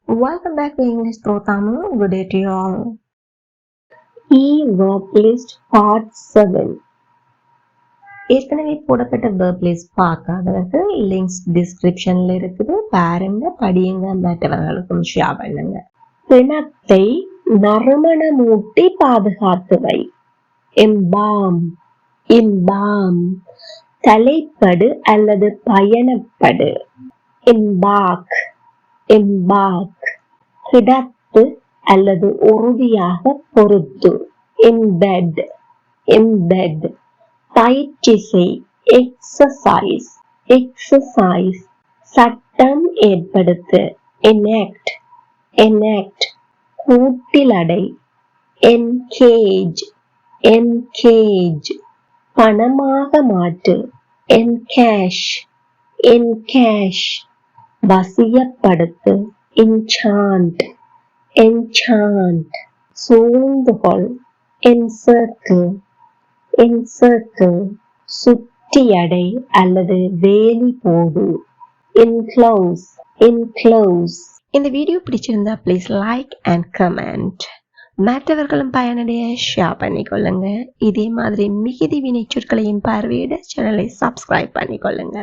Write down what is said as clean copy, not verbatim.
Welcome back to English Pro Tamil. Good day to you all. verb list part 7. ஏற்கனவே போடப்பட்ட verb list பார்க்காதவர்கள் links டிஸ்கிரிப்ஷன்ல இருக்குது, பாருங்க, படியுங்க, மற்றவர்களுக்கும் ஷேர் பண்ணுங்க. பிணத்தை நறுமணமூட்டி பாதுகாத்துவை. எம்பாம் இம்பாம். தலைப்படு அல்லது பயணப்படு. MHawk mHawk. கிடத்து அல்லது உறுதியாக பொருத்து. Embed embed. பயிற்சி செய். Exercise exercise. சட்டம் ஏற்படுத்து. enact enact. கூட்டிலடை. encage encage. பணமாக மாற்று. encash encash. வசியப்படுத்து. enchant enchant. சூழ்ந்துகொள். encircle encircle. சுற்றியடை அல்லது வேலி போடு. enclose enclose. இந்த வீடியோ பிடிச்சிருந்தா ப்ளீஸ் லைக் அண்ட் கமெண்ட். மற்றவர்களும் பயனடைய ஷேர் பண்ணிக்கொள்ளுங்க. இதே மாதிரி மிகுதி வினைச்சொற்களையும் பார்வையிட சேனலை சப்ஸ்கிரைப் பண்ணிக்கொள்ளுங்க.